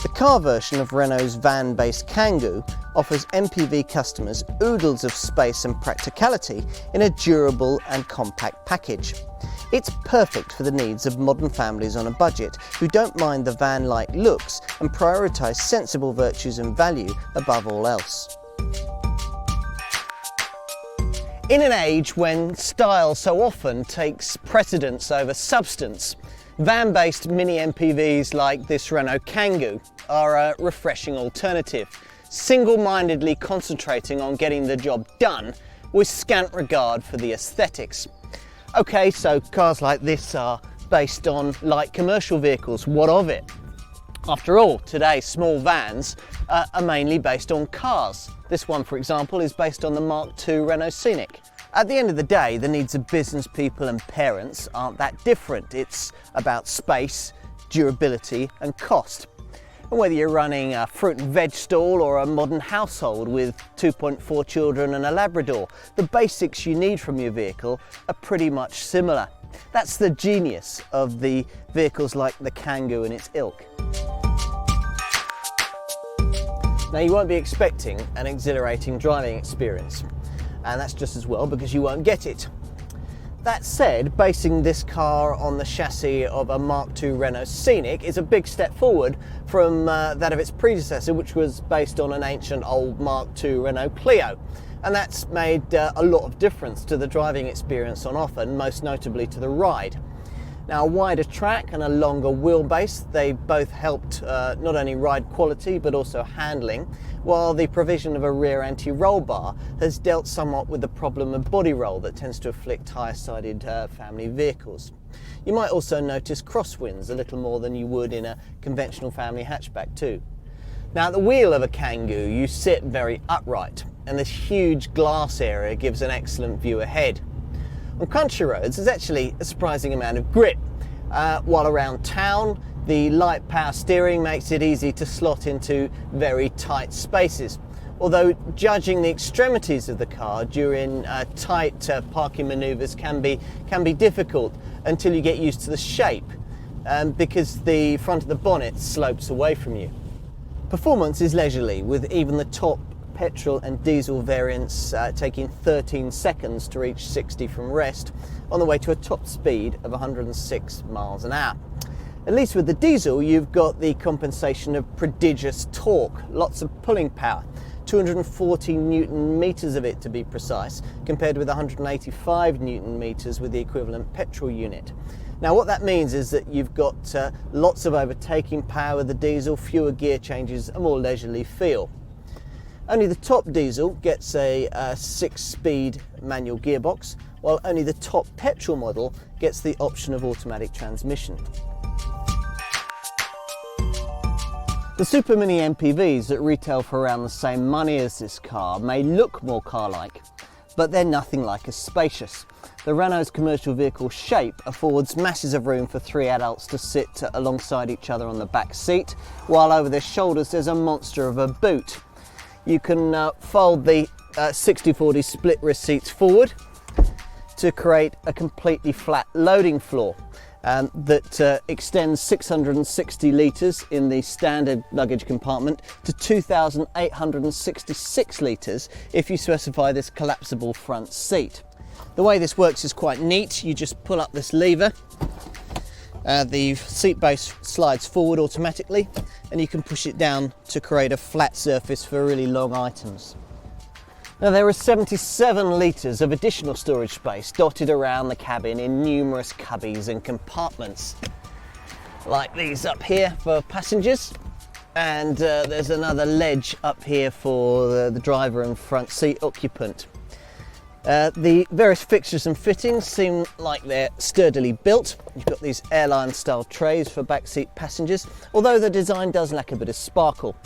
The car version of Renault's van-based Kangoo offers MPV customers oodles of space and practicality in a durable and compact package. It's perfect for the needs of modern families on a budget who don't mind the van-like looks and prioritise sensible virtues and value above all else. In an age when style so often takes precedence over substance, van-based mini MPVs like this Renault Kangoo are a refreshing alternative, single-mindedly concentrating on getting the job done with scant regard for the aesthetics. Okay, so cars like this are based on light commercial vehicles. What of it? After all, today small vans are mainly based on cars. This one, for example, is based on the Mark II Renault Scenic. At the end of the day, the needs of business people and parents aren't that different. It's about space, durability and cost. And whether you're running a fruit and veg stall or a modern household with 2.4 children and a Labrador, the basics you need from your vehicle are pretty much similar. That's the genius of the vehicles like the Kangoo and its ilk. Now, you won't be expecting an exhilarating driving experience, and that's just as well because you won't get it. That said, basing this car on the chassis of a Mark II Renault Scenic is a big step forward from that of its predecessor, which was based on an ancient old Mark II Renault Clio. And that's made a lot of difference to the driving experience on offer, and most notably to the ride. Now, a wider track and a longer wheelbase, they both helped not only ride quality but also handling, while the provision of a rear anti-roll bar has dealt somewhat with the problem of body roll that tends to afflict higher-sided family vehicles. You might also notice crosswinds a little more than you would in a conventional family hatchback too. Now, at the wheel of a Kangoo, you sit very upright, and this huge glass area gives an excellent view ahead. On country roads, there's actually a surprising amount of grip, while around town, the light power steering makes it easy to slot into very tight spaces. Although judging the extremities of the car during tight parking manoeuvres can be difficult until you get used to the shape, because the front of the bonnet slopes away from you. Performance is leisurely, with even the top petrol and diesel variants taking 13 seconds to reach 60 from rest, on the way to a top speed of 106 miles an hour. At least with the diesel, you've got the compensation of prodigious torque, lots of pulling power, 240 Newton meters of it to be precise, compared with 185 Newton meters with the equivalent petrol unit. Now, what that means is that you've got lots of overtaking power with the diesel, fewer gear changes, a more leisurely feel. Only the top diesel gets a 6-speed manual gearbox, while only the top petrol model gets the option of automatic transmission. The Super Mini MPVs that retail for around the same money as this car may look more car-like, but they're nothing like as spacious. The Renault's commercial vehicle shape affords masses of room for 3 adults to sit alongside each other on the back seat, while over their shoulders there's a monster of a boot. You can fold the 60/40 split wrist seats forward to create a completely flat loading floor that extends 660 litres in the standard luggage compartment to 2,866 litres if you specify this collapsible front seat. The way this works is quite neat. You just pull up this lever, the seat base slides forward automatically, and you can push it down to create a flat surface for really long items. Now, there are 77 litres of additional storage space dotted around the cabin in numerous cubbies and compartments, like these up here for passengers, and there's another ledge up here for the driver and front seat occupant. The various fixtures and fittings seem like they're sturdily built. You've got these airline style trays for backseat passengers, although the design does lack a bit of sparkle.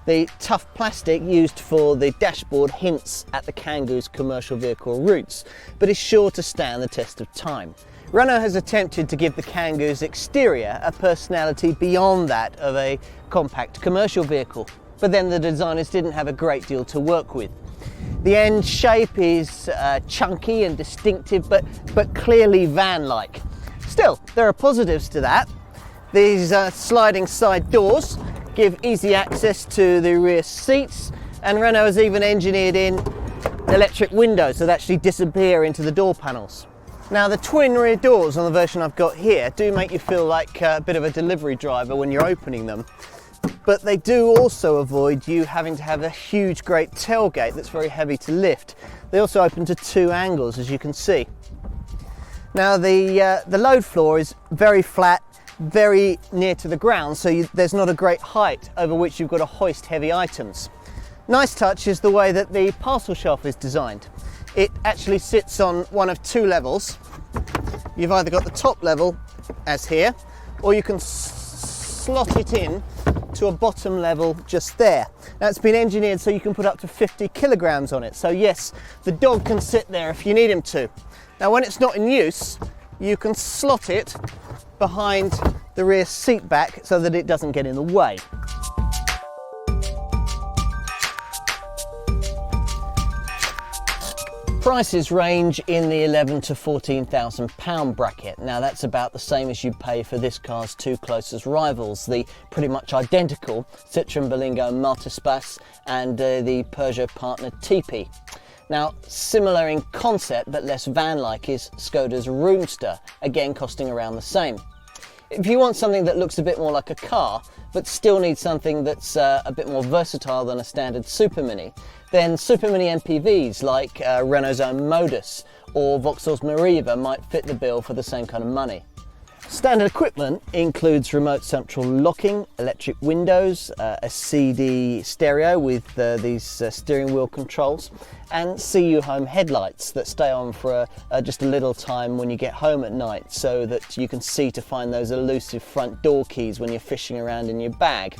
The tough plastic used for the dashboard hints at the Kangoo's commercial vehicle roots, but is sure to stand the test of time. Renault has attempted to give the Kangoo's exterior a personality beyond that of a compact commercial vehicle, but then the designers didn't have a great deal to work with. The end shape is chunky and distinctive, but clearly van-like. Still, there are positives to that. These sliding side doors give easy access to the rear seats, and Renault has even engineered in electric windows that actually disappear into the door panels. Now, the twin rear doors on the version I've got here do make you feel like a bit of a delivery driver when you're opening them, but they do also avoid you having to have a huge great tailgate that's very heavy to lift. They also open to 2 angles, as you can see. Now, the load floor is very flat, very near to the ground, so there's not a great height over which you've got to hoist heavy items. Nice touch is the way that the parcel shelf is designed. It actually sits on one of 2 levels. You've either got the top level, as here, or you can slot it in to a bottom level just there. Now, it's been engineered so you can put up to 50 kilograms on it. So yes, the dog can sit there if you need him to. Now, when it's not in use, you can slot it behind the rear seat back so that it doesn't get in the way. Prices range in the £11,000 to £14,000 bracket. Now, that's about the same as you'd pay for this car's 2 closest rivals, the pretty much identical Citroën Berlingo Multispace and the Peugeot partner TP. Now, similar in concept but less van-like is Skoda's Roomster, again costing around the same. If you want something that looks a bit more like a car, but still needs something that's a bit more versatile than a standard Super Mini, then Super Mini MPVs like Renault's own Modus or Vauxhall's Meriva might fit the bill for the same kind of money. Standard equipment includes remote central locking, electric windows, a CD stereo with these steering wheel controls, and CU home headlights that stay on for just a little time when you get home at night, so that you can see to find those elusive front door keys when you're fishing around in your bag.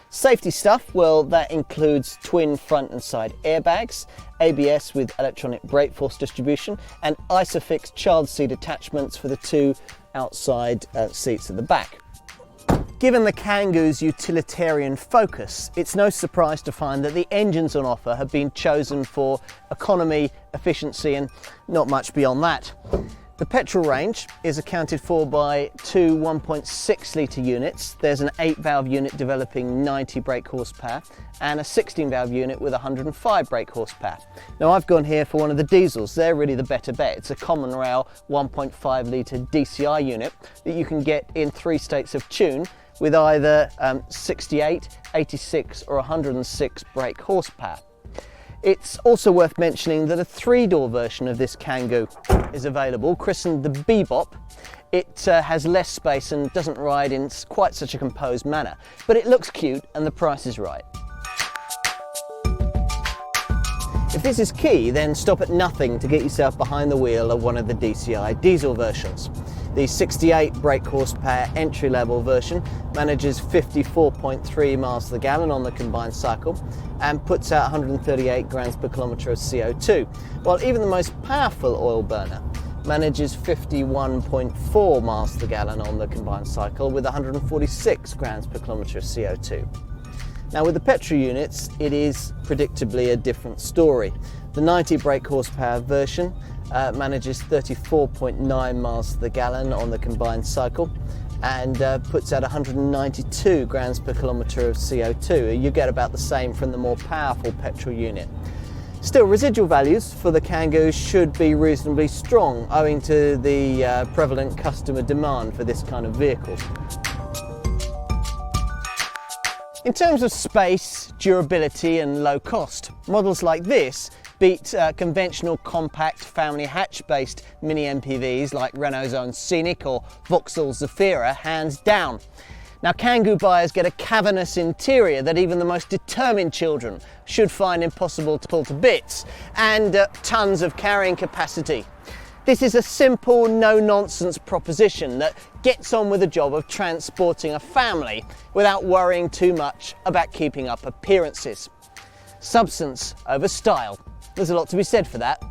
Safety stuff, well, that includes twin front and side airbags, ABS with electronic brake force distribution, and Isofix child seat attachments for the 2 outside seats at the back. Given the Kangoo's utilitarian focus, it's no surprise to find that the engines on offer have been chosen for economy, efficiency, and not much beyond that. The petrol range is accounted for by 2 1.6 litre units. There's an 8-valve unit developing 90 brake horsepower and a 16-valve unit with 105 brake horsepower. Now, I've gone here for one of the diesels. They're really the better bet. It's a common rail 1.5 litre DCI unit that you can get in 3 states of tune with either 68, 86 or 106 brake horsepower. It's also worth mentioning that a 3-door version of this Kangoo is available, christened the Bebop. It has less space and doesn't ride in quite such a composed manner, but it looks cute and the price is right. If this is key, then stop at nothing to get yourself behind the wheel of one of the DCI diesel versions. The 68 brake horsepower entry-level version manages 54.3 miles to the gallon on the combined cycle and puts out 138 grams per kilometre of CO2, while even the most powerful oil burner manages 51.4 miles to the gallon on the combined cycle with 146 grams per kilometre of CO2. Now, with the petrol units, it is predictably a different story. The 90 brake horsepower version manages 34.9 miles to the gallon on the combined cycle and puts out 192 grams per kilometre of CO2. You get about the same from the more powerful petrol unit. Still, residual values for the Kangoo should be reasonably strong owing to the prevalent customer demand for this kind of vehicle. In terms of space, durability and low cost, models like this beat conventional compact family hatch-based mini MPVs like Renault's own Scenic or Vauxhall's Zafira hands down. Now, Kangoo buyers get a cavernous interior that even the most determined children should find impossible to pull to bits, and tons of carrying capacity. This is a simple, no-nonsense proposition that gets on with the job of transporting a family without worrying too much about keeping up appearances. Substance over style. There's a lot to be said for that.